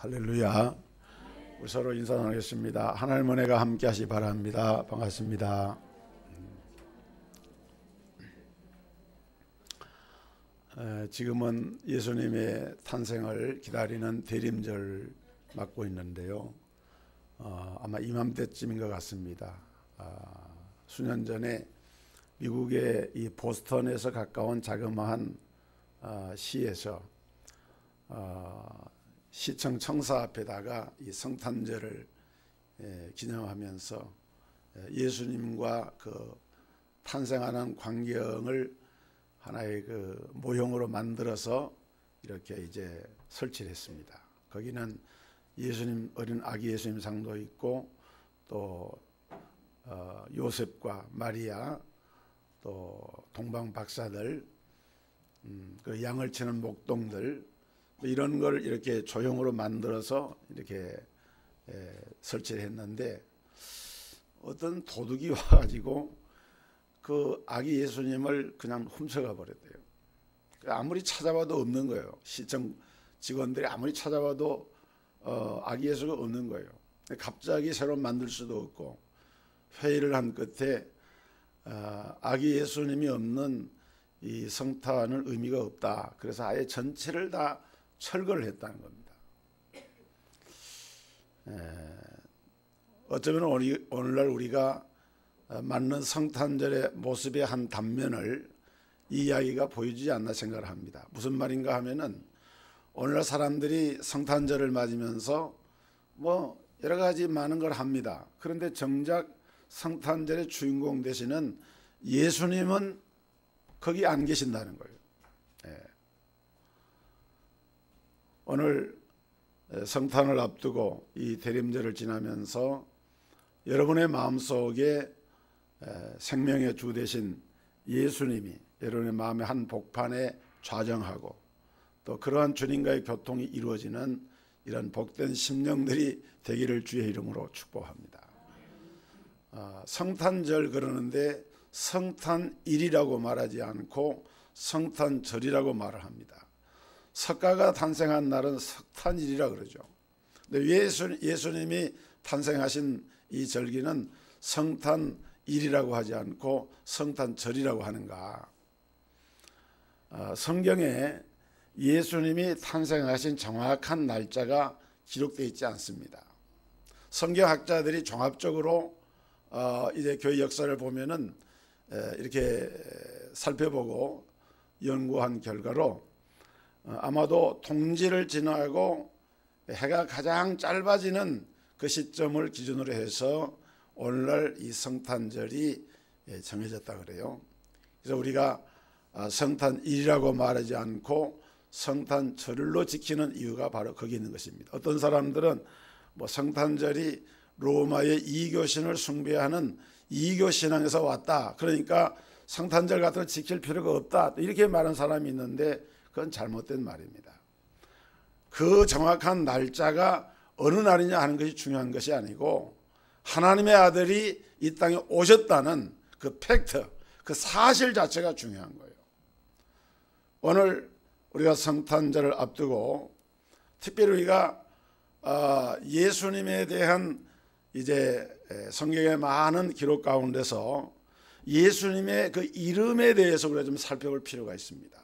할렐루야. 우리 서로 인사 나누겠습니다. 하나님 은혜가 함께 하시 바랍니다. 반갑습니다. 지금은 예수님의 탄생을 기다리는 대림절 맞고 있는데요. 아마 이맘때쯤인 것 같습니다. 수년 전에 미국의 이 보스턴에서 가까운 자그마한 시에서 시청 청사 앞에다가 이 성탄절을 기념하면서 예수님과 그 탄생하는 광경을 하나의 그 모형으로 만들어서 이렇게 이제 설치를 했습니다. 거기는 예수님, 어린 아기 예수님 상도 있고 또 요셉과 마리아, 또 동방 박사들, 그 양을 치는 목동들, 이런 걸 이렇게 조형으로 만들어서 이렇게 설치를 했는데, 어떤 도둑이 와가지고 그 아기 예수님을 그냥 훔쳐가 버렸대요. 아무리 찾아봐도 없는 거예요. 시청 직원들이 아무리 찾아봐도 아기 예수가 없는 거예요. 갑자기 새로 만들 수도 없고, 회의를 한 끝에 아기 예수님이 없는 이 성탄은 의미가 없다. 그래서 아예 전체를 다 철거를 했다는 겁니다. 어쩌면 오늘날 우리가 맞는 성탄절의 모습의 한 단면을 이 이야기가 보여주지 않나 생각을 합니다. 무슨 말인가 하면은, 오늘날 사람들이 성탄절을 맞으면서 뭐 여러 가지 많은 걸 합니다. 그런데 정작 성탄절의 주인공 되시는 예수님은 거기 안 계신다는 거예요. 오늘 성탄을 앞두고 이 대림절을 지나면서 여러분의 마음속에 생명의 주 되신 예수님이 여러분의 마음의 한 복판에 좌정하고, 또 그러한 주님과의 교통이 이루어지는 이런 복된 심령들이 되기를 주의 이름으로 축복합니다. 성탄절 그러는데 성탄일이라고 말하지 않고 성탄절이라고 말을 합니다. 석가가 탄생한 날은 석탄일이라 그러죠. 근데 예수님이 탄생하신 이 절기는 성탄일이라고 하지 않고 성탄절이라고 하는가? 성경에 예수님이 탄생하신 정확한 날짜가 기록되어 있지 않습니다. 성경학자들이 종합적으로 이제 교회 역사를 보면은 이렇게 살펴보고 연구한 결과로, 아마도 동지를 지나고 해가 가장 짧아지는 그 시점을 기준으로 해서 오늘날 이 성탄절이 정해졌다 그래요. 그래서 우리가 성탄일이라고 말하지 않고 성탄절로 지키는 이유가 바로 거기 있는 것입니다. 어떤 사람들은 뭐 성탄절이 로마의 이교신을 숭배하는 이교 신앙에서 왔다, 그러니까 성탄절 같은 걸 지킬 필요가 없다, 이렇게 말하는 사람이 있는데 그건 잘못된 말입니다. 그 정확한 날짜가 어느 날이냐 하는 것이 중요한 것이 아니고, 하나님의 아들이 이 땅에 오셨다는 그 팩트, 그 사실 자체가 중요한 거예요. 오늘 우리가 성탄절을 앞두고 특별히 우리가 예수님에 대한 이제 성경의 많은 기록 가운데서 예수님의 그 이름에 대해서 우리가 좀 살펴볼 필요가 있습니다.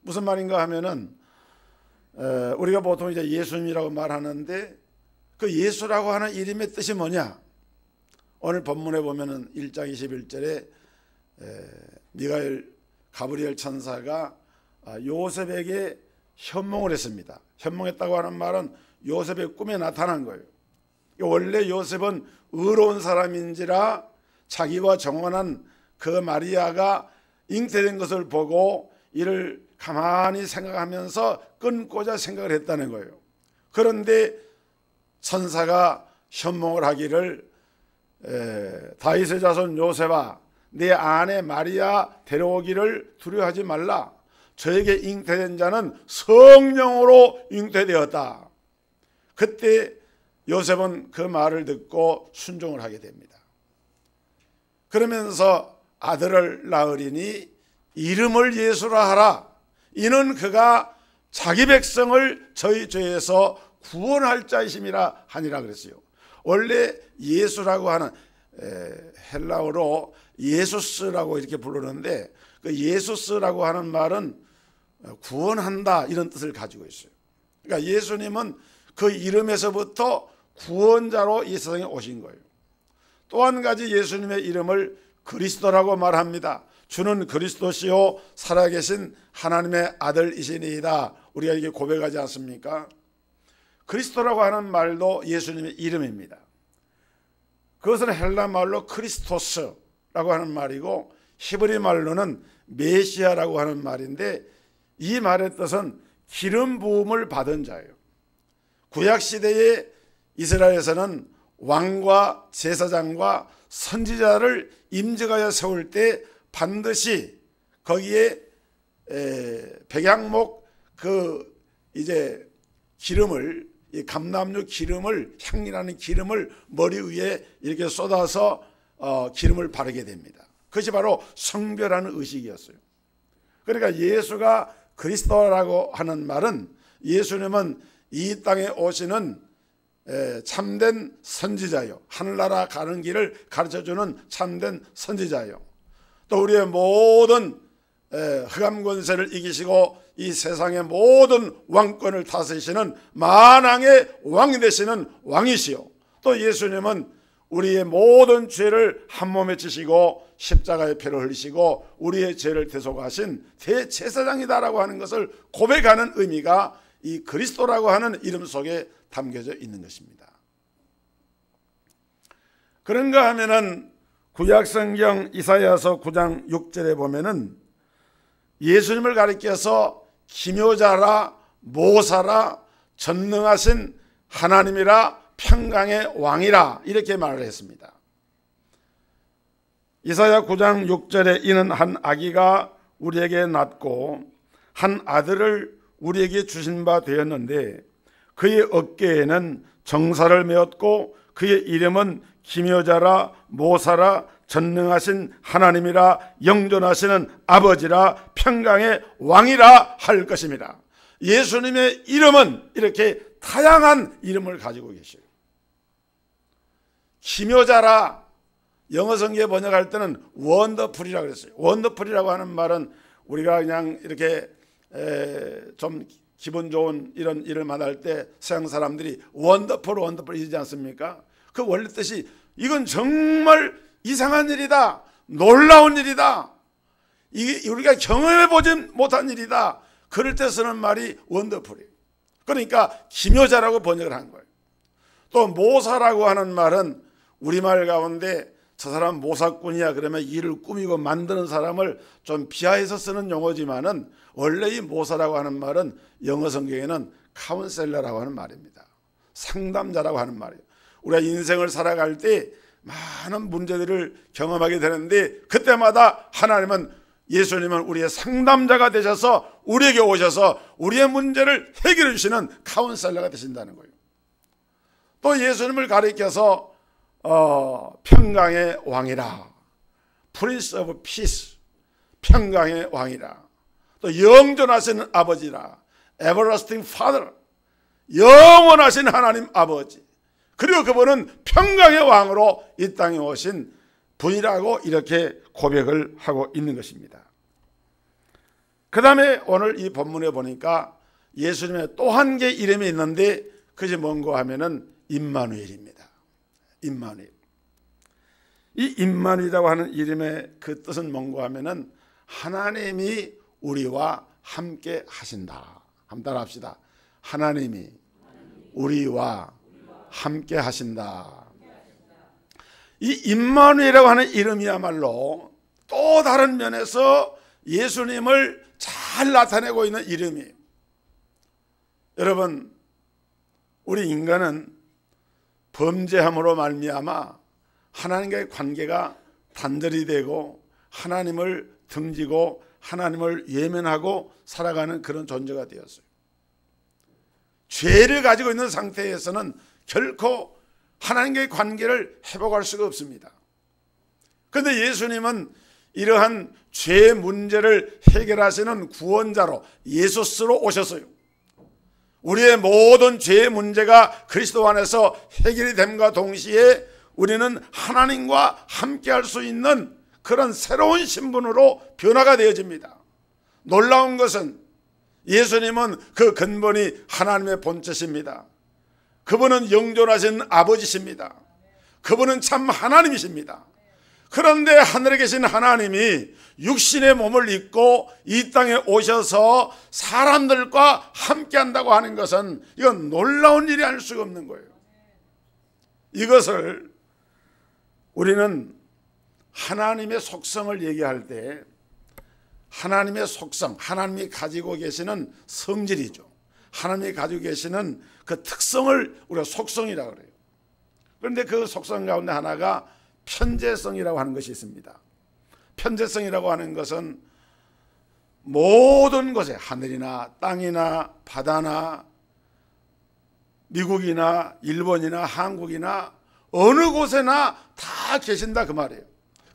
무슨 말인가 하면은, 우리가 보통 이제 예수님이라고 말하는데 그 예수라고 하는 이름의 뜻이 뭐냐? 오늘 본문에 보면은 1장 21절에 가브리엘 천사가 요셉에게 현몽을 했습니다. 현몽했다고 하는 말은 요셉의 꿈에 나타난 거예요. 원래 요셉은 의로운 사람인지라 자기와 정혼한 그 마리아가 잉태된 것을 보고 이를 가만히 생각하면서 끊고자 생각을 했다는 거예요. 그런데 천사가 현몽을 하기를, 다윗의 자손 요셉아, 내 아내 마리아 데려오기를 두려워하지 말라. 저에게 잉태된 자는 성령으로 잉태되었다. 그때 요셉은 그 말을 듣고 순종을 하게 됩니다. 그러면서 아들을 낳으리니 이름을 예수라 하라. 이는 그가 자기 백성을 저희 죄에서 구원할 자이심이라 하니라 그랬어요. 원래 예수라고 하는 헬라어로 예수스라고 이렇게 부르는데 그 예수스라고 하는 말은 구원한다 이런 뜻을 가지고 있어요. 그러니까 예수님은 그 이름에서부터 구원자로 이 세상에 오신 거예요. 또 한 가지 예수님의 이름을 그리스도라고 말합니다. 주는 그리스도시요 살아계신 하나님의 아들이시니이다. 우리가 이게 고백하지 않습니까? 그리스도라고 하는 말도 예수님의 이름입니다. 그것은 헬라 말로 크리스토스라고 하는 말이고 히브리 말로는 메시아라고 하는 말인데 이 말의 뜻은 기름 부음을 받은 자예요. 구약시대의 이스라엘에서는 왕과 제사장과 선지자를 임직하여 세울 때 반드시 거기에 백향목 그 이제 기름을 이 감람류 기름을 향이라는 기름을 머리 위에 이렇게 쏟아서 기름을 바르게 됩니다. 그것이 바로 성별하는 의식이었어요. 그러니까 예수가 그리스도라고 하는 말은 예수님은 이 땅에 오시는 참된 선지자요, 하늘나라 가는 길을 가르쳐주는 참된 선지자요, 또 우리의 모든 흑암 권세를 이기시고 이 세상의 모든 왕권을 다스리시는 만왕의 왕이 되시는 왕이시요, 또 예수님은 우리의 모든 죄를 한 몸에 지시고 십자가의 피를 흘리시고 우리의 죄를 대속하신 대제사장이다라고 하는 것을 고백하는 의미가 이 그리스도라고 하는 이름 속에 담겨져 있는 것입니다. 그런가 하면은 구약성경 이사야서 9장 6절에 보면은 예수님을 가리켜서 기묘자라 모사라 전능하신 하나님이라 평강의 왕이라 이렇게 말을 했습니다. 이사야 9장 6절에 이는 한 아기가 우리에게 낳고 한 아들을 우리에게 주신 바 되었는데 그의 어깨에는 정사를 메었고 그의 이름은 기묘자라 모사라 전능하신 하나님이라 영존하시는 아버지라 평강의 왕이라 할 것입니다. 예수님의 이름은 이렇게 다양한 이름을 가지고 계셔요. 기묘자라 영어 성경에 번역할 때는 원더풀이라고 그랬어요. 원더풀이라고 하는 말은 우리가 그냥 이렇게 좀 기분 좋은 이런 일을 만날 때 서양 사람들이 원더풀 이러지 않습니까? 그 원래 뜻이 이건 정말 이상한 일이다, 놀라운 일이다, 이게 우리가 경험해보지 못한 일이다, 그럴 때 쓰는 말이 원더풀이에요. 그러니까 기묘자라고 번역을 한 거예요. 또 모사라고 하는 말은 우리말 가운데 저 사람 모사꾼이야 그러면 일을 꾸미고 만드는 사람을 좀 비하해서 쓰는 용어지만은 원래 이 모사라고 하는 말은 영어 성경에는 카운셀러라고 하는 말입니다. 상담자라고 하는 말이에요. 우리가 인생을 살아갈 때 많은 문제들을 경험하게 되는데 그때마다 하나님은 예수님은 우리의 상담자가 되셔서 우리에게 오셔서 우리의 문제를 해결해 주시는 카운셀러가 되신다는 거예요. 또 예수님을 가리켜서 평강의 왕이라, Prince of Peace, 평강의 왕이라, 또 영존하시는 아버지라, Everlasting Father, 영원하신 하나님 아버지, 그리고 그분은 평강의 왕으로 이 땅에 오신 분이라고 이렇게 고백을 하고 있는 것입니다. 그 다음에 오늘 이 본문에 보니까 예수님의 또 한 개 이름이 있는데 그것이 뭔가 하면은 임마누엘입니다. 임마누엘. 이 임마누엘이라고 하는 이름의 그 뜻은 뭔가 하면은 하나님이 우리와 함께 하신다. 한번 따라 합시다. 하나님이 우리와 함께 하신다. 이 임마누엘이라고 하는 이름이야말로 또 다른 면에서 예수님을 잘 나타내고 있는 이름이에요. 여러분, 우리 인간은 범죄함으로 말미암아 하나님과의 관계가 단절이 되고 하나님을 등지고 하나님을 외면하고 살아가는 그런 존재가 되었어요. 죄를 가지고 있는 상태에서는 결코 하나님과의 관계를 회복할 수가 없습니다. 그런데 예수님은 이러한 죄 문제를 해결하시는 구원자로 예수스로 오셨어요. 우리의 모든 죄의 문제가 그리스도 안에서 해결이 됨과 동시에 우리는 하나님과 함께할 수 있는 그런 새로운 신분으로 변화가 되어집니다. 놀라운 것은 예수님은 그 근본이 하나님의 본체십니다. 그분은 영존하신 아버지십니다. 그분은 참 하나님이십니다. 그런데 하늘에 계신 하나님이 육신의 몸을 입고 이 땅에 오셔서 사람들과 함께 한다고 하는 것은 이건 놀라운 일이 아닐 수가 없는 거예요. 이것을 우리는 하나님의 속성을 얘기할 때 하나님의 속성, 하나님이 가지고 계시는 성질이죠. 하나님이 가지고 계시는 그 특성을 우리가 속성이라고 그래요. 그런데 그 속성 가운데 하나가 편재성이라고 하는 것이 있습니다. 편재성이라고 하는 것은 모든 곳에 하늘이나 땅이나 바다나 미국이나 일본이나 한국이나 어느 곳에나 다 계신다 그 말이에요.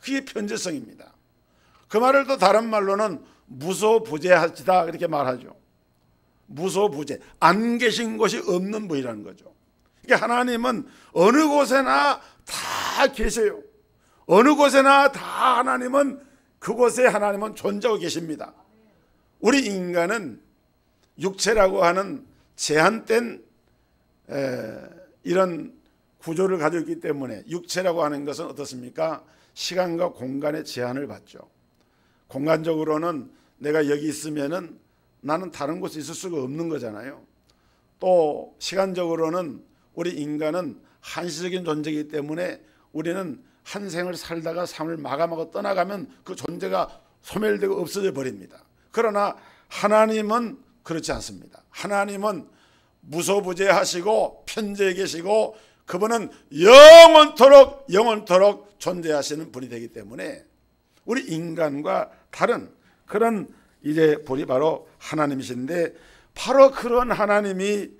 그게 편재성입니다. 그 말을 또 다른 말로는 무소부재하시다 그렇게 말하죠. 무소부재, 안 계신 곳이 없는 분이라는 거죠. 그러니까 하나님은 어느 곳에나 다 계세요. 어느 곳에나 다 하나님은 그곳에 하나님은 존재하고 계십니다. 우리 인간은 육체라고 하는 제한된 이런 구조를 가지고 있기 때문에 육체라고 하는 것은 어떻습니까? 시간과 공간의 제한을 받죠. 공간적으로는 내가 여기 있으면은 나는 다른 곳에 있을 수가 없는 거잖아요. 또 시간적으로는 우리 인간은 한시적인 존재이기 때문에 우리는 한 생을 살다가 삶을 마감하고 떠나가면 그 존재가 소멸되고 없어져 버립니다. 그러나 하나님은 그렇지 않습니다. 하나님은 무소부재하시고 편재해 계시고 그분은 영원토록 존재하시는 분이 되기 때문에 우리 인간과 다른 그런 이제 분이 바로 하나님이신데, 바로 그런 하나님이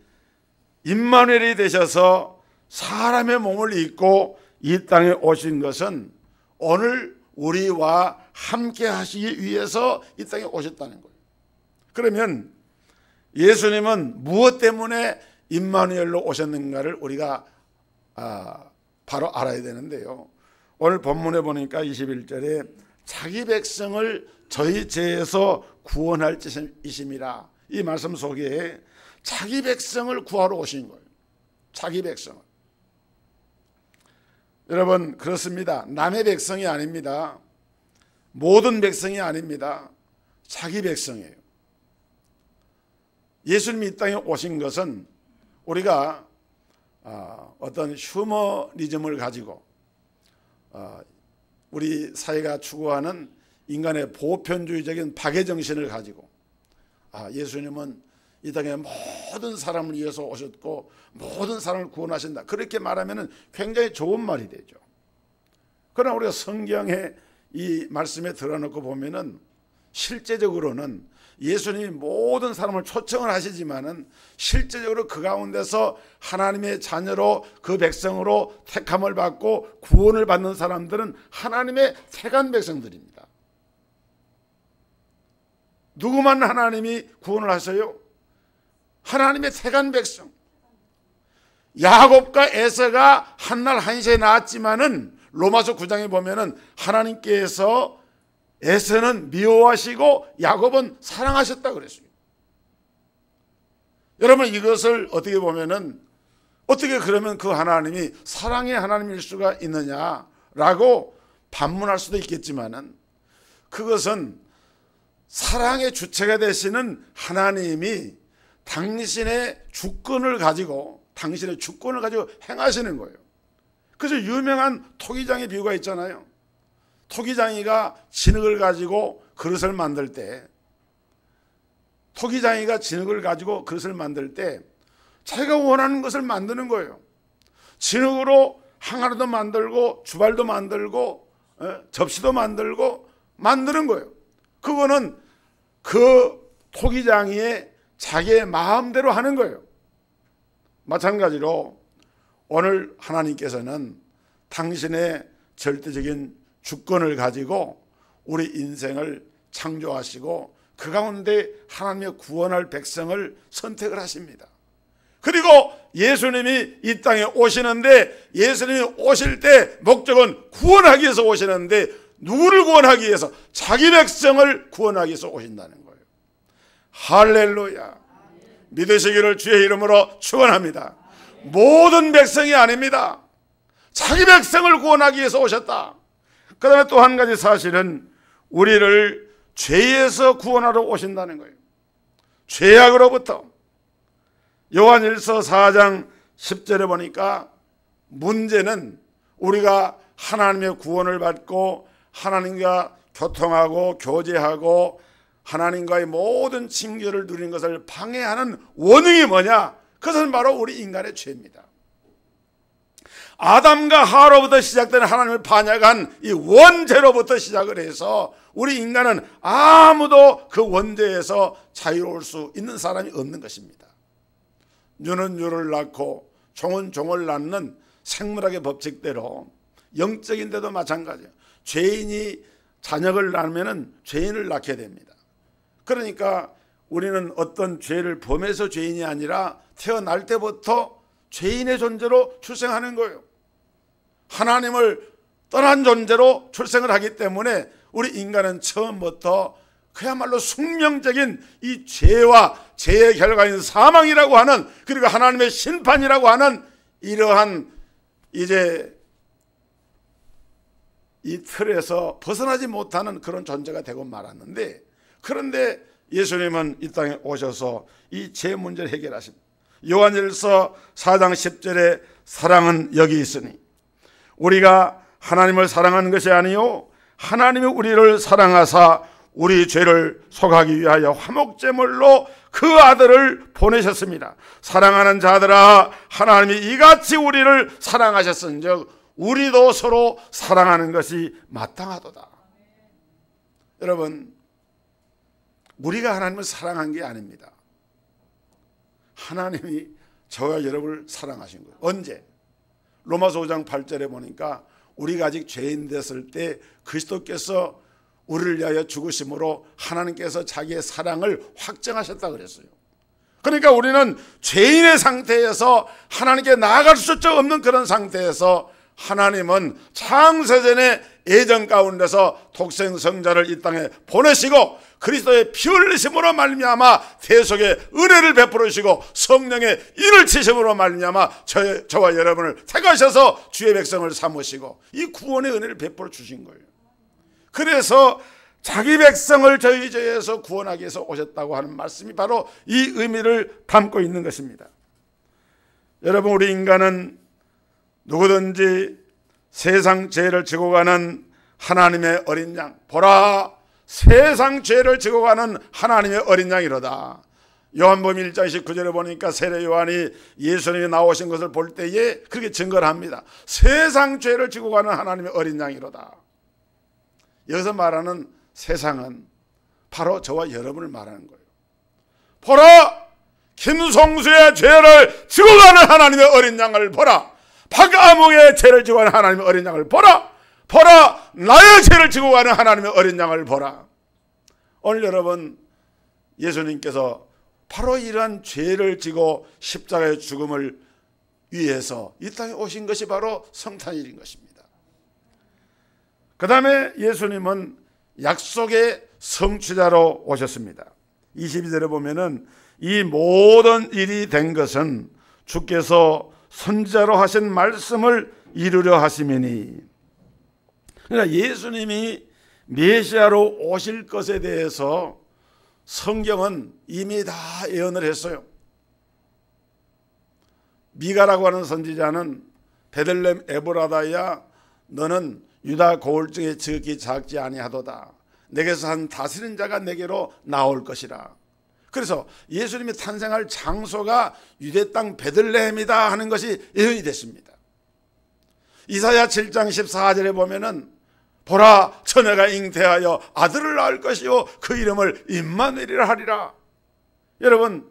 임마누엘이 되셔서 사람의 몸을 입고 이 땅에 오신 것은 오늘 우리와 함께 하시기 위해서 이 땅에 오셨다는 거예요. 그러면 예수님은 무엇 때문에 임마누엘로 오셨는가를 우리가 바로 알아야 되는데요. 오늘 본문에 보니까 21절에 자기 백성을 저희 죄에서 구원할 이심이라, 이 말씀 속에 자기 백성을 구하러 오신 거예요. 자기 백성을. 여러분, 그렇습니다. 남의 백성이 아닙니다. 모든 백성이 아닙니다. 자기 백성이에요. 예수님이 이 땅에 오신 것은 우리가 어떤 휴머니즘을 가지고 우리 사회가 추구하는 인간의 보편주의적인 박애정신을 가지고 예수님은 이 땅에 모든 사람을 위해서 오셨고 모든 사람을 구원하신다, 그렇게 말하면 굉장히 좋은 말이 되죠. 그러나 우리가 성경에 이 말씀에 들어놓고 보면은 실제적으로는 예수님이 모든 사람을 초청을 하시지만은 실제적으로 그 가운데서 하나님의 자녀로 그 백성으로 택함을 받고 구원을 받는 사람들은 하나님의 택한 백성들입니다. 누구만 하나님이 구원을 하세요? 하나님의 택한 백성. 야곱과 에서가 한날 한시에 낳았지만은 로마서 9장에 보면은 하나님께서 에서는 미워하시고 야곱은 사랑하셨다 그랬어요. 여러분, 이것을 어떻게 보면은 어떻게 그러면 그 하나님이 사랑의 하나님일 수가 있느냐라고 반문할 수도 있겠지만은, 그것은 사랑의 주체가 되시는 하나님이 당신의 주권을 가지고 행하시는 거예요. 그래서 유명한 토기장의 비유가 있잖아요. 토기장이가 진흙을 가지고 그릇을 만들 때, 자기가 원하는 것을 만드는 거예요. 진흙으로 항아리도 만들고 주발도 만들고 접시도 만들고 만드는 거예요. 그거는 그 토기장이의 자기의 마음대로 하는 거예요. 마찬가지로 오늘 하나님께서는 당신의 절대적인 주권을 가지고 우리 인생을 창조하시고 그 가운데 하나님의 구원할 백성을 선택을 하십니다. 그리고 예수님이 이 땅에 오시는데, 예수님이 오실 때 목적은 구원하기 위해서 오시는데, 누구를 구원하기 위해서? 자기 백성을 구원하기 위해서 오신다는 거예요. 할렐루야. 믿으시기를 주의 이름으로 축원합니다. 모든 백성이 아닙니다. 자기 백성을 구원하기 위해서 오셨다. 그 다음에 또 한 가지 사실은 우리를 죄에서 구원하러 오신다는 거예요. 죄악으로부터. 요한일서 4장 10절에 보니까 문제는 우리가 하나님의 구원을 받고 하나님과 교통하고 교제하고 하나님과의 모든 친교를 누리는 것을 방해하는 원인이 뭐냐? 그것은 바로 우리 인간의 죄입니다. 아담과 하와로부터 시작된 하나님을 반역한 이 원죄로부터 시작을 해서 우리 인간은 아무도 그 원죄에서 자유로울 수 있는 사람이 없는 것입니다. 유는 유를 낳고 종은 종을 낳는 생물학의 법칙대로 영적인데도 마찬가지예요. 죄인이 자녀를 낳으면 죄인을 낳게 됩니다. 그러니까 우리는 어떤 죄를 범해서 죄인이 아니라 태어날 때부터 죄인의 존재로 출생하는 거예요. 하나님을 떠난 존재로 출생을 하기 때문에 우리 인간은 처음부터 그야말로 숙명적인 이 죄와 죄의 결과인 사망이라고 하는, 그리고 하나님의 심판이라고 하는 이러한 이제 이 틀에서 벗어나지 못하는 그런 존재가 되고 말았는데, 그런데 예수님은 이 땅에 오셔서 이 죄 문제를 해결하십니다. 요한일서 4장 10절에 사랑은 여기 있으니 우리가 하나님을 사랑하는 것이 아니요 하나님이 우리를 사랑하사 우리 죄를 속하기 위하여 화목제물로 그 아들을 보내셨습니다. 사랑하는 자들아, 하나님이 이같이 우리를 사랑하셨은즉 우리도 서로 사랑하는 것이 마땅하도다. 여러분, 우리가 하나님을 사랑한 게 아닙니다. 하나님이 저와 여러분을 사랑하신 거예요. 언제? 로마서 5장 8절에 보니까 우리가 아직 죄인 됐을 때 그리스도께서 우리를 위하여 죽으심으로 하나님께서 자기의 사랑을 확정하셨다 그랬어요. 그러니까 우리는 죄인의 상태에서 하나님께 나아갈 수조차 없는 그런 상태에서 하나님은 창세전의 예정 가운데서 독생 성자를 이 땅에 보내시고 그리스도의 피 흘리심으로 말미암아 대속의 은혜를 베풀으시고 성령의 인을 치심으로 말미암아 저와 여러분을 택하셔서 주의 백성을 삼으시고 이 구원의 은혜를 베풀어 주신 거예요. 그래서 자기 백성을 저희 죄에서 구원하기 위해서 오셨다고 하는 말씀이 바로 이 의미를 담고 있는 것입니다. 여러분, 우리 인간은 누구든지 세상 죄를 지고 가는 하나님의 어린 양, 보라 세상 죄를 지고 가는 하나님의 어린 양이로다. 요한복음 1장 19절에 보니까 세례 요한이 예수님이 나오신 것을 볼 때에 그렇게 증거를 합니다. 세상 죄를 지고 가는 하나님의 어린 양이로다. 여기서 말하는 세상은 바로 저와 여러분을 말하는 거예요. 보라 김송수의 죄를 지고 가는 하나님의 어린 양을 보라. 박아몽의 죄를 지고 가는 하나님의 어린 양을 보라. 보라 나의 죄를 지고 가는 하나님의 어린 양을 보라. 오늘 여러분, 예수님께서 바로 이러한 죄를 지고 십자가의 죽음을 위해서 이 땅에 오신 것이 바로 성탄일인 것입니다. 그 다음에 예수님은 약속의 성취자로 오셨습니다. 22절에 보면은 이 모든 일이 된 것은 주께서 선지자로 하신 말씀을 이루려 하심이니. 그러니까 예수님이 메시아로 오실 것에 대해서 성경은 이미 다 예언을 했어요. 미가라고 하는 선지자는 베들레헴 에브라다야 너는 유다 고을중에 지극히 작지 아니하도다. 내게서 한 다스리는 자가 내게로 나올 것이라. 그래서 예수님이 탄생할 장소가 유대 땅 베들레헴이다 하는 것이 예언이 됐습니다. 이사야 7장 14절에 보면은 보라 처녀가 잉태하여 아들을 낳을 것이요 그 이름을 임마누엘이라 하리라. 여러분,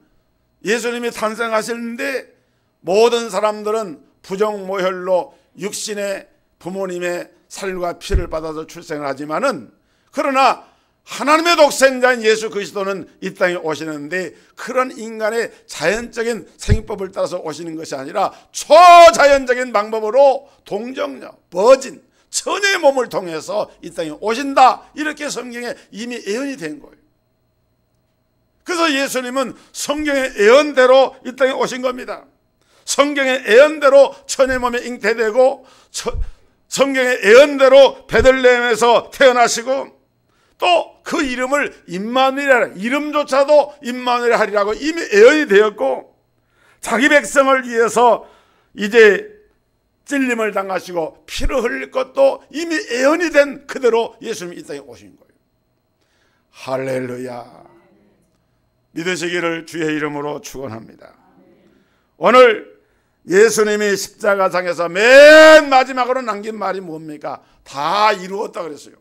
예수님이 탄생하셨는데 모든 사람들은 부정모혈로 육신의 부모님의 살과 피를 받아서 출생을 하지만은, 그러나 하나님의 독생자인 예수 그리스도는 이 땅에 오시는데 그런 인간의 자연적인 생법을 따라서 오시는 것이 아니라 초자연적인 방법으로 동정녀, 버진, 처녀의 몸을 통해서 이 땅에 오신다. 이렇게 성경에 이미 예언이 된 거예요. 그래서 예수님은 성경의 예언대로 이 땅에 오신 겁니다. 성경의 예언대로 처녀의 몸에 잉태되고 성경의 예언대로 베들레헴에서 태어나시고 또 그 이름을 임마누엘이라, 이름조차도 임마누엘 하리라고 이미 예언이 되었고 자기 백성을 위해서 이제 찔림을 당하시고 피를 흘릴 것도 이미 예언이 된 그대로 예수님이 이 땅에 오신 거예요. 할렐루야. 믿으시기를 주의 이름으로 축원합니다. 오늘 예수님이 십자가상에서 맨 마지막으로 남긴 말이 뭡니까? 다 이루었다 그랬어요.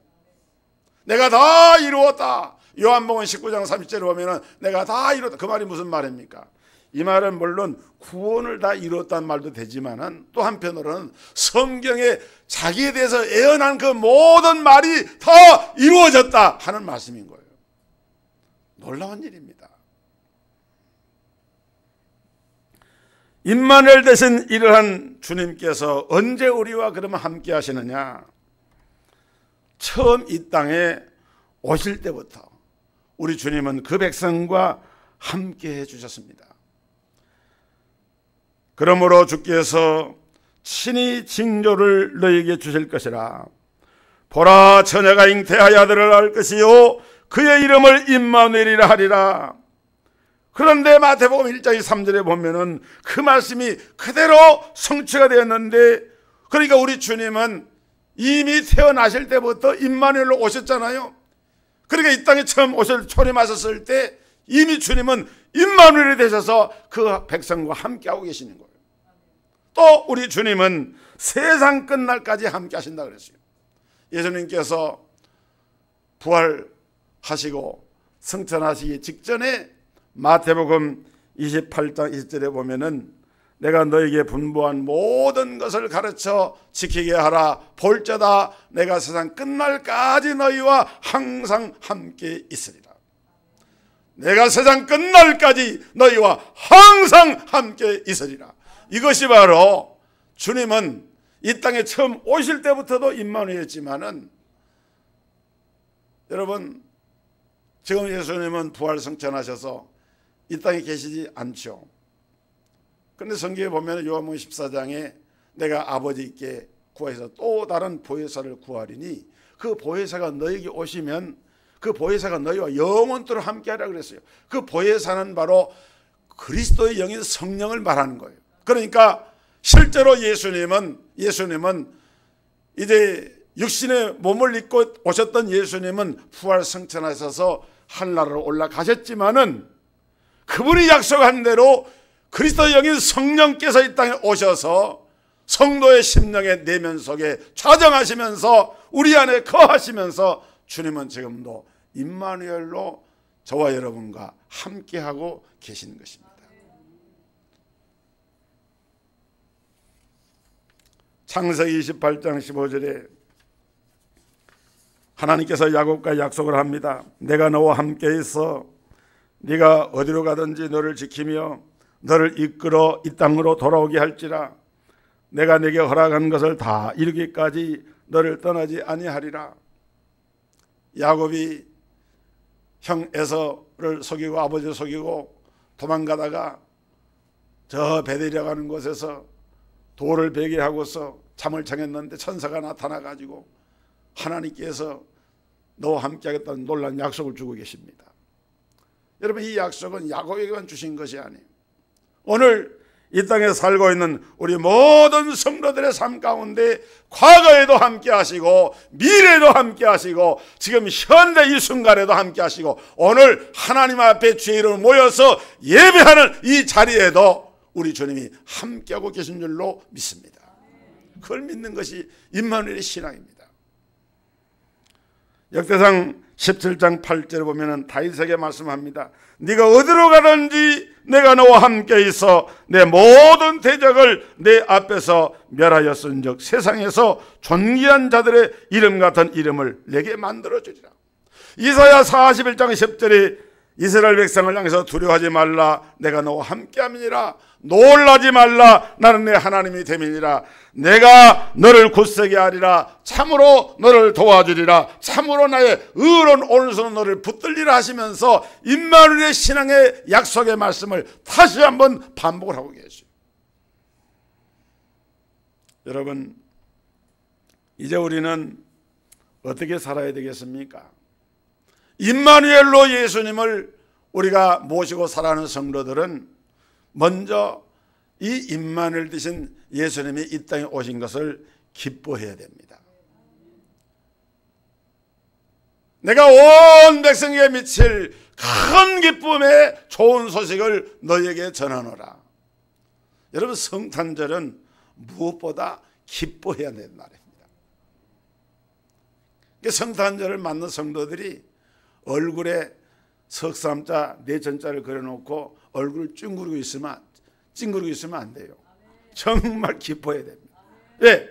내가 다 이루었다. 요한복음 19장 30절에 보면은 내가 다 이루었다. 그 말이 무슨 말입니까? 이 말은 물론 구원을 다 이루었다는 말도 되지만은 또 한편으로는 성경에 자기에 대해서 예언한 그 모든 말이 다 이루어졌다 하는 말씀인 거예요. 놀라운 일입니다. 임마누엘 대신 일을 한 주님께서 언제 우리와 그러면 함께 하시느냐? 처음 이 땅에 오실 때부터 우리 주님은 그 백성과 함께 해주셨습니다. 그러므로 주께서 친히 징조를 너에게 주실 것이라. 보라, 처녀가 잉태하여 아들을 낳을 것이요 그의 이름을 임마누엘이라 하리라. 그런데 마태복음 1장 3절에 보면은 그 말씀이 그대로 성취가 되었는데, 그러니까 우리 주님은 이미 태어나실 때부터 임마누엘로 오셨잖아요. 그러니까 이 땅에 처음 초림하셨을 때 이미 주님은 임마누엘이 되셔서 그 백성과 함께하고 계시는 거예요. 또 우리 주님은 세상 끝날까지 함께 하신다 그랬어요. 예수님께서 부활하시고 승천하시기 직전에 마태복음 28장 20절에 보면은 내가 너에게 분부한 모든 것을 가르쳐 지키게 하라. 볼자다 내가 세상 끝날까지 너희와 항상 함께 있으리라. 내가 세상 끝날까지 너희와 항상 함께 있으리라. 이것이 바로 주님은 이 땅에 처음 오실 때부터도 임마누엘이었지만은, 여러분 지금 예수님은 부활 승천하셔서 이 땅에 계시지 않죠. 그런데 성경에 보면 요한복음 14장에 내가 아버지께 구하여서 또 다른 보혜사를 구하리니 그 보혜사가 너에게 오시면 그 보혜사가 너희와 영원토록 함께하라 그랬어요. 그 보혜사는 바로 그리스도의 영인 성령을 말하는 거예요. 그러니까 실제로 예수님은 이제 육신의 몸을 입고 오셨던 예수님은 부활 승천하셔서 하늘나라로 올라가셨지만은 그분이 약속한 대로 그리스도의 영인 성령께서 이 땅에 오셔서 성도의 심령의 내면 속에 좌정하시면서 우리 안에 거하시면서 주님은 지금도 임마누엘로 저와 여러분과 함께하고 계시는 것입니다. 창세기 28장 15절에 하나님께서 야곱과 약속을 합니다. 내가 너와 함께 있어 네가 어디로 가든지 너를 지키며 너를 이끌어 이 땅으로 돌아오게 할지라. 내가 네게 허락한 것을 다 이루기까지 너를 떠나지 아니하리라. 야곱이 형 에서를 속이고 아버지를 속이고 도망가다가 저 베델이라고 하는 곳에서 돌을 베게 하고서 잠을 청했는데 천사가 나타나가지고 하나님께서 너와 함께하겠다는 놀라운 약속을 주고 계십니다. 여러분, 이 약속은 야곱에게만 주신 것이 아니에요. 오늘 이 땅에 살고 있는 우리 모든 성도들의 삶 가운데 과거에도 함께 하시고 미래에도 함께 하시고 지금 현대 이 순간에도 함께 하시고 오늘 하나님 앞에 주의 이름을 모여서 예배하는 이 자리에도 우리 주님이 함께하고 계신 줄로 믿습니다. 그걸 믿는 것이 임마누엘의 신앙입니다. 역대상 17장 8절에 보면 다윗에게 말씀합니다. 네가 어디로 가든지 내가 너와 함께 있어 내 모든 대적을 내 앞에서 멸하였은즉 세상에서 존귀한 자들의 이름 같은 이름을 내게 만들어주리라. 이사야 41장 10절에 이스라엘 백성을 향해서 두려워하지 말라, 내가 너와 함께함이니라. 놀라지 말라, 나는 내 하나님이 됨이니라. 내가 너를 굳세게 하리라. 참으로 너를 도와주리라. 참으로 나의 의로운 오른손은 너를 붙들리라 하시면서 임마누엘의 신앙의 약속의 말씀을 다시 한번 반복을 하고 계시죠. 여러분, 이제 우리는 어떻게 살아야 되겠습니까? 임마누엘로 예수님을 우리가 모시고 살아가는 성도들은 먼저 이 임마누엘 되신 예수님이 이 땅에 오신 것을 기뻐해야 됩니다. 내가 온 백성에게 미칠 큰 기쁨의 좋은 소식을 너희에게 전하노라. 여러분, 성탄절은 무엇보다 기뻐해야 되는 날입니다. 성탄절을 맞는 성도들이 얼굴에 석삼자 내전자를 그려놓고 얼굴을 찡그리고 있으면 안 돼요. 정말 기뻐해야 됩니다. 왜?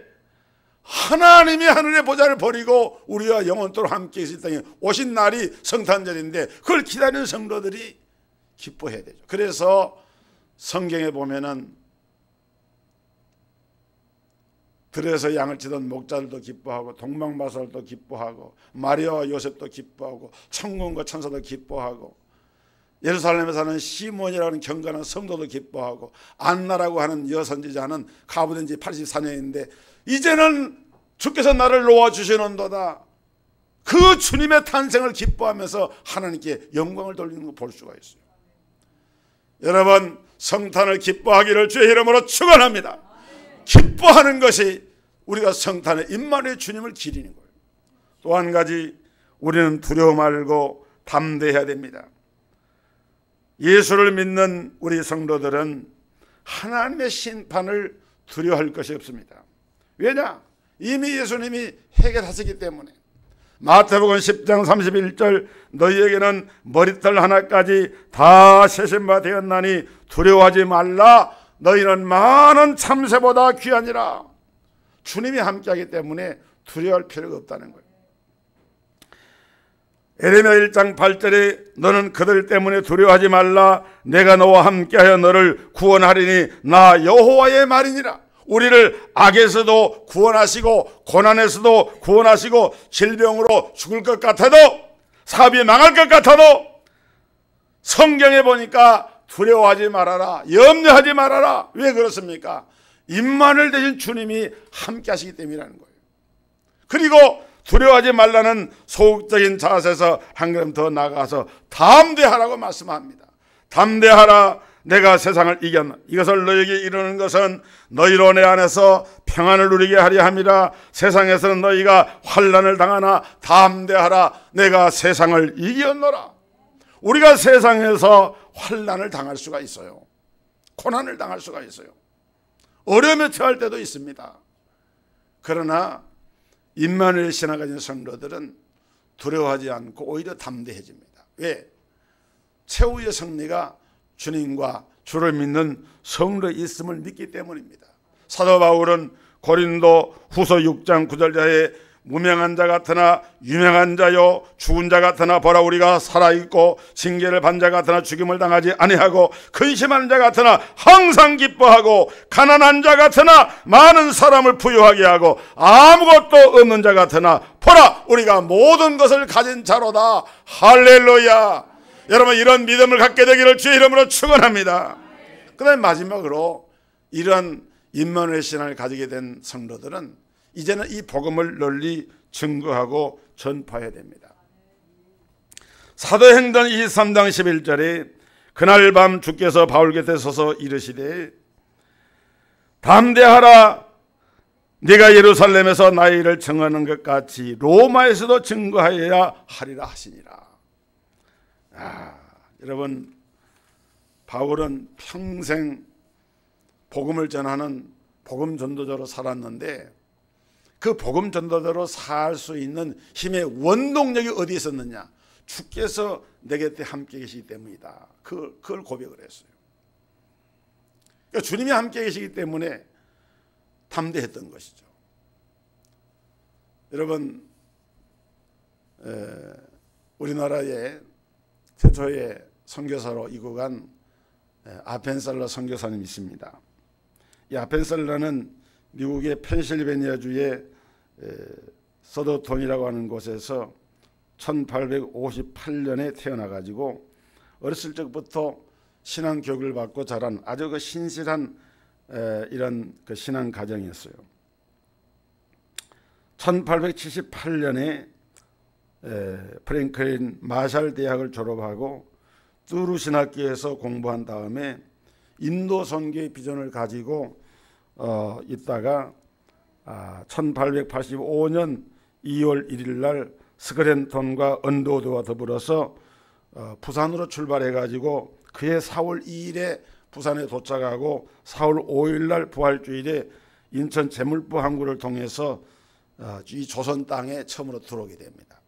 하나님이 하늘의 보좌를 버리고 우리와 영원토록 함께 있을 땅에 오신 날이 성탄절인데 그걸 기다리는 성도들이 기뻐해야 되죠. 그래서 성경에 보면은 들에서 양을 치던 목자들도 기뻐하고 동방마사들도 기뻐하고 마리아와 요셉도 기뻐하고 천군과 천사도 기뻐하고 예루살렘에 사는 시몬이라는 경건한 성도도 기뻐하고 안나라고 하는 여선지자는 가부된 지 84년인데 이제는 주께서 나를 놓아주시는도다. 그 주님의 탄생을 기뻐하면서 하나님께 영광을 돌리는 걸 볼 수가 있어요. 여러분, 성탄을 기뻐하기를 주의 이름으로 축원합니다. 기뻐하는 것이 우리가 성탄의 임마누엘 주님을 기리는 거예요. 또 한 가지, 우리는 두려워 말고 담대해야 됩니다. 예수를 믿는 우리 성도들은 하나님의 심판을 두려워할 것이 없습니다. 왜냐? 이미 예수님이 해결하시기 때문에. 마태복음 10장 31절, 너희에게는 머리털 하나까지 다 세신 바 되었나니 두려워하지 말라. 너희는 많은 참새보다 귀하니라. 주님이 함께하기 때문에 두려워할 필요가 없다는 거예요. 에레미야 1장 8절에 너는 그들 때문에 두려워하지 말라. 내가 너와 함께하여 너를 구원하리니 나 여호와의 말이니라. 우리를 악에서도 구원하시고 고난에서도 구원하시고 질병으로 죽을 것 같아도 사업이 망할 것 같아도 성경에 보니까 두려워하지 말아라, 염려하지 말아라. 왜 그렇습니까? 임마누엘 되신 주님이 함께 하시기 때문이라는 거예요. 그리고 두려워하지 말라는 소극적인 자세에서 한 걸음 더 나가서 담대하라고 말씀합니다. 담대하라, 내가 세상을 이겼나. 이것을 너에게 이루는 것은 너희로 내 안에서 평안을 누리게 하려 함이라. 세상에서는 너희가 환난을 당하나 담대하라, 내가 세상을 이겼노라. 우리가 세상에서 환난을 당할 수가 있어요. 고난을 당할 수가 있어요. 어려움에 처할 때도 있습니다. 그러나 임마누엘 신앙을 가진 성도들은 두려워하지 않고 오히려 담대해집니다. 왜? 최후의 승리가 주님과 주를 믿는 성도의 있음을 믿기 때문입니다. 사도 바울은 고린도 후서 6장 9절자에 무명한 자 같으나 유명한 자요, 죽은 자 같으나 보라 우리가 살아있고 징계를 받은 자 같으나 죽임을 당하지 아니하고 근심하는 자 같으나 항상 기뻐하고 가난한 자 같으나 많은 사람을 부유하게 하고 아무것도 없는 자 같으나 보라 우리가 모든 것을 가진 자로다. 할렐루야. 여러분, 이런 믿음을 갖게 되기를 주의 이름으로 축원합니다. 그 다음에 마지막으로 이런 임마누엘 신앙을 가지게 된 성도들은 이제는 이 복음을 널리 증거하고 전파해야 됩니다. 사도행전 23장 11절에 그날 밤 주께서 바울 곁에 서서 이르시되 담대하라, 네가 예루살렘에서 나의 일을 증언하는 것 같이 로마에서도 증거하여야 하리라 하시니라. 여러분, 바울은 평생 복음을 전하는 복음 전도자로 살았는데 그 복음 전도자로 살 수 있는 힘의 원동력이 어디에 있었느냐? 주께서 내 곁에 함께 계시기 때문이다. 그걸 고백을 했어요. 그러니까 주님이 함께 계시기 때문에 담대했던 것이죠. 여러분, 우리나라의 최초의 선교사로 이국한 아펜셀러 선교사님이 있습니다. 이 아펜셀러는 미국의 펜실베니아주의 서도톤이라고 하는 곳에서 1858년에 태어나가지고 어렸을 적부터 신앙 교육을 받고 자란 아주 그 신실한 이런 그 신앙 가정이었어요. 1878년에 프랭클린 마샬 대학을 졸업하고 뚜르 신학교에서 공부한 다음에 인도 선교의 비전을 가지고 있다가 1885년 2월 1일 날 스크랜턴과 언더우드와 더불어서 부산으로 출발해 가지고 그해 4월 2일에 부산에 도착하고 4월 5일 날 부활주일에 인천 제물포 항구를 통해서 이 조선 땅에 처음으로 들어오게 됩니다.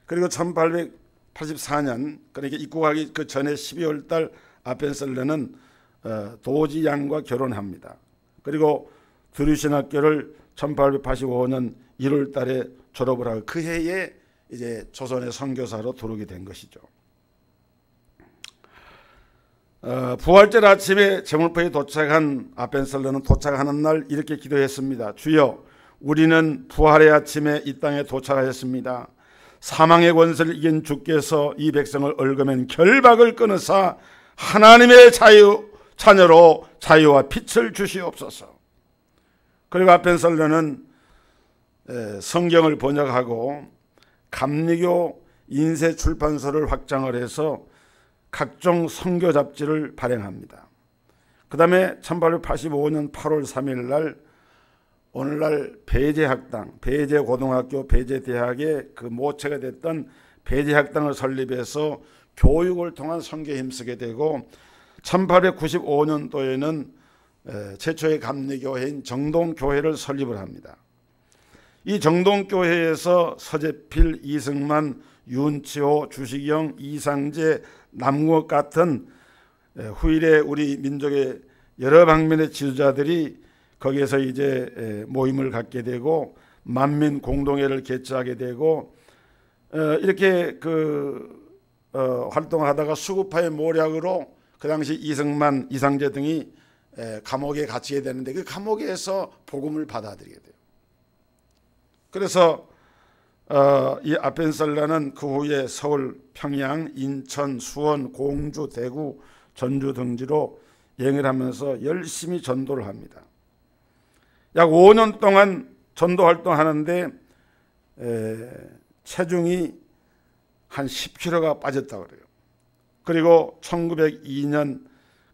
그리고 1884년 그러니까 입국하기 그 전에 12월 달 아펜셀러는 도지 양과 결혼합니다. 그리고 두류신학교를 1885년 1월 달에 졸업을 하고 그 해에 이제 조선의 선교사로 들어오게 된 것이죠. 부활절 아침에 제물포에 도착한 아펜셀러는 도착하는 날 이렇게 기도했습니다. 주여, 우리는 부활의 아침에 이 땅에 도착하였습니다. 사망의 권세를 이긴 주께서 이 백성을 얽어맨 결박을 끊으사 하나님의 자녀로 자유와 빛을 주시옵소서. 그리고 아펜셀러는 성경을 번역하고 감리교 인쇄 출판소를 확장을 해서 각종 선교 잡지를 발행합니다. 그 다음에 1885년 8월 3일 날 오늘날 배제학당, 배제고등학교, 배제대학의 그 모체가 됐던 배제학당을 설립해서 교육을 통한 선교에 힘쓰게 되고 1895년도에는 최초의 감리교회인 정동교회를 설립을 합니다. 이 정동교회에서 서재필, 이승만, 윤치호, 주식영, 이상재, 남궁옥 같은 후일의 우리 민족의 여러 방면의 지도자들이 거기에서 이제 모임을 갖게 되고 만민 공동회를 개최하게 되고 이렇게 활동을 하다가 수구파의 모략으로 그 당시 이승만, 이상재 등이 감옥에 갇히게 되는데 그 감옥에서 복음을 받아들이게 돼요. 그래서 이 아펜셀러는 그 후에 서울, 평양, 인천, 수원, 공주, 대구, 전주 등지로 여행을 하면서 열심히 전도를 합니다. 약 5년 동안 전도 활동하는데 체중이 한 10kg가 빠졌다고 그래요. 그리고 1902년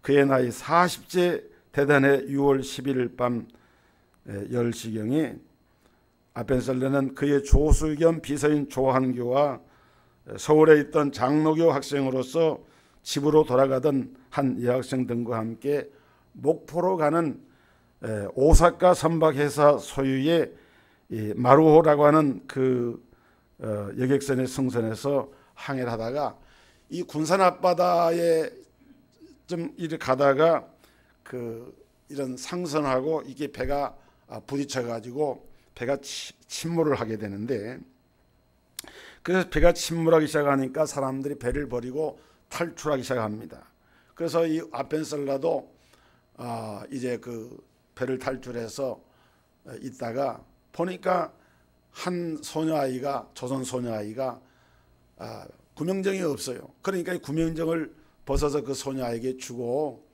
그의 나이 40세 되던 해 6월 11일 밤 10시경에 아펜셀러는 그의 조수 겸 비서인 조한교와 서울에 있던 장로교 학생으로서 집으로 돌아가던 한 여학생 등과 함께 목포로 가는 오사카 선박회사 소유의 마루호라고 하는 그 여객선의 승선에서 항해를 하다가 이 군산 앞바다에 좀 이렇게 가다가 이런 상선하고 이게 배가 부딪혀 가지고 배가 침몰을 하게 되는데 그래서 배가 침몰하기 시작하니까 사람들이 배를 버리고 탈출하기 시작합니다. 그래서 이 아펜셀러도 이제 그 배를 탈출해서 있다가 보니까 한 소녀아이가 조선 소녀아이가 구명정이 없어요. 그러니까 이 구명정을 벗어서 그 소녀아이에게 주고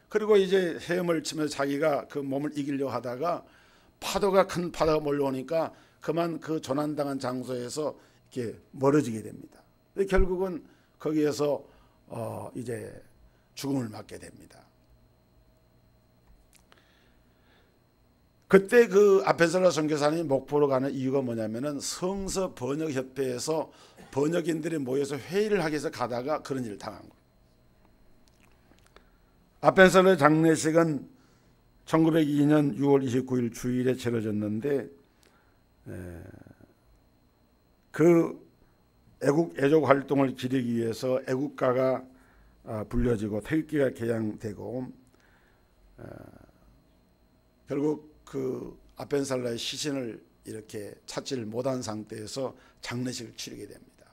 그리고 이제 헤엄을 치면서 자기가 그 몸을 이기려고 하다가 큰 파도가 몰려오니까 그만 그 조난당한 장소에서 이렇게 멀어지게 됩니다. 결국은 거기에서 이제 죽음을 맞게 됩니다. 그때 그 아펜셀러 선교사님이 목포로 가는 이유가 뭐냐면은 성서 번역협회에서 번역인들이 모여서 회의를 하기 위해서 가다가 그런 일을 당한 거예요. 아펜셀러 장례식은 1902년 6월 29일 주일에 치러졌는데 그 애국 활동을 기리기 위해서 애국가가 불려지고 태극기가 개양되고 결국 그 아펜셀러의 시신을 이렇게 찾지를 못한 상태에서 장례식을 치르게 됩니다.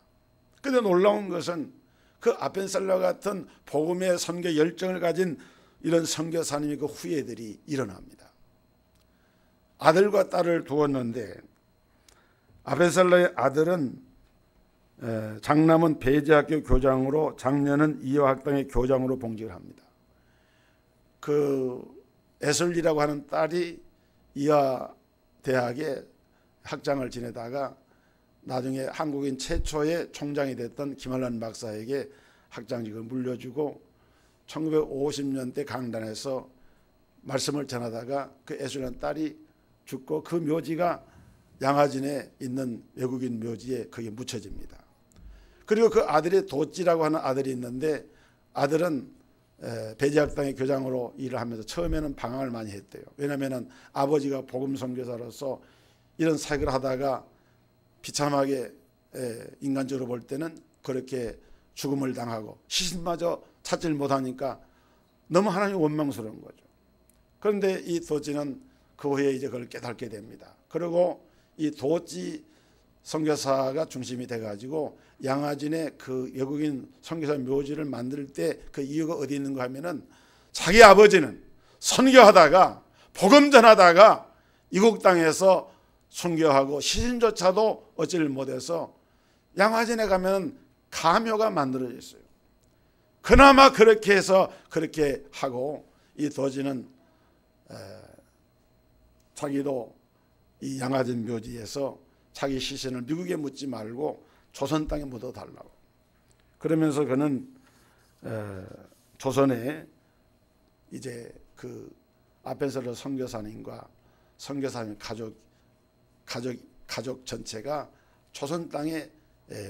그런데 놀라운 것은 그 아벤살러 같은 복음의 선교 열정을 가진 이런 선교사님의 그 후예들이 일어납니다. 아들과 딸을 두었는데 아벤살러의 아들은 장남은 배제학교 교장으로 장녀는 이화학당의 교장으로 봉직을 합니다. 그 에슬리라고 하는 딸이 이화대학에 학장을 지내다가 나중에 한국인 최초의 총장이 됐던 김한란 박사에게 학장직을 물려주고 1950년대 강단에서 말씀을 전하다가 그 에슬리라는 딸이 죽고 그 묘지가 양화진에 있는 외국인 묘지에 거기에 묻혀집니다. 그리고 그 아들이 도찌라고 하는 아들이 있는데 아들은 배제학당의 교장으로 일을 하면서 처음에는 방황을 많이 했대요. 왜냐하면 아버지가 복음 선교사로서 이런 사역을 하다가 비참하게 인간적으로 볼 때는 그렇게 죽음을 당하고 시신마저 찾지를 못하니까 너무 하나님 원망스러운 거죠. 그런데 이 도찌는 그 후에 이제 그걸 깨닫게 됩니다. 그리고 이 도찌 선교사가 중심이 돼가지고 양화진에 그 외국인 선교사 묘지를 만들 때 그 이유가 어디 있는가 하면은 자기 아버지는 선교하다가 복음 전하다가 이국 땅에서 순교하고 시신조차도 얻지를 못해서 양화진에 가면 가묘가 만들어져 있어요. 그나마 그렇게 해서 그렇게 하고 이 도지는 자기도 이 양화진 묘지에서 자기 시신을 미국에 묻지 말고 조선 땅에 묻어달라고. 그러면서 그는 조선에 이제 그 아벤살러 선교사님과 선교사님 가족 전체가 조선 땅에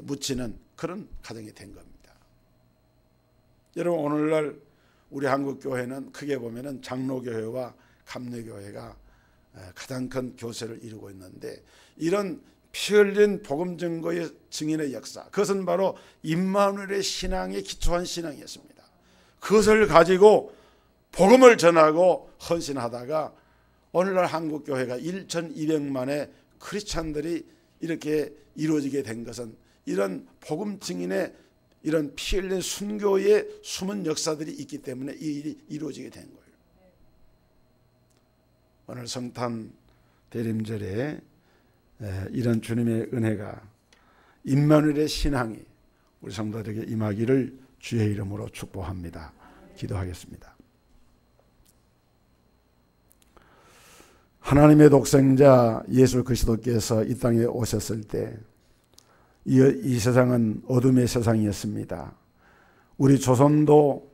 묻히는 그런 가정이 된 겁니다. 여러분 오늘날 우리 한국 교회는 크게 보면은 장로교회와 감리교회가 가장 큰 교세를 이루고 있는데 이런 피 흘린 복음 증거의 증인의 역사, 그것은 바로 임마누엘의 신앙에 기초한 신앙이었습니다. 그것을 가지고 복음을 전하고 헌신하다가 오늘날 한국 교회가 1,200만의 크리스찬들이 이렇게 이루어지게 된 것은 이런 복음 증인의 이런 피 흘린 순교의 숨은 역사들이 있기 때문에 이 일이 이루어지게 된 거예요. 오늘 성탄 대림절에 이런 주님의 은혜가 임마누엘의 신앙이 우리 성도들에게 임하기를 주의 이름으로 축복합니다. 기도하겠습니다. 하나님의 독생자 예수 그리스도께서 이 땅에 오셨을 때 이 세상은 어둠의 세상이었습니다. 우리 조선도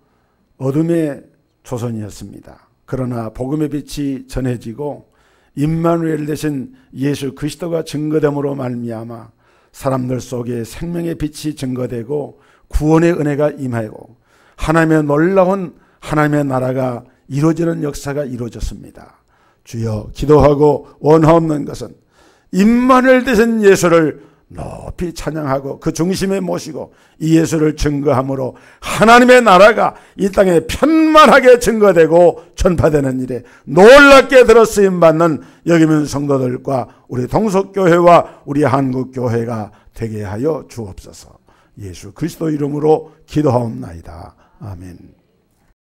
어둠의 조선이었습니다. 그러나 복음의 빛이 전해지고 임마누엘 되신 예수 그리스도가 증거됨으로 말미암아 사람들 속에 생명의 빛이 증거되고 구원의 은혜가 임하고 하나님의 놀라운 하나님의 나라가 이루어지는 역사가 이루어졌습니다. 주여, 기도하고 원하옵는 것은 임마누엘 되신 예수를 높이 찬양하고 그 중심에 모시고 이 예수를 증거함으로 하나님의 나라가 이 땅에 편만하게 증거되고 전파되는 일에 놀랍게 들어쓰임받는 여기는 성도들과 우리 동석교회와 우리 한국교회가 되게 하여 주옵소서. 예수 그리스도 이름으로 기도하옵나이다. 아멘.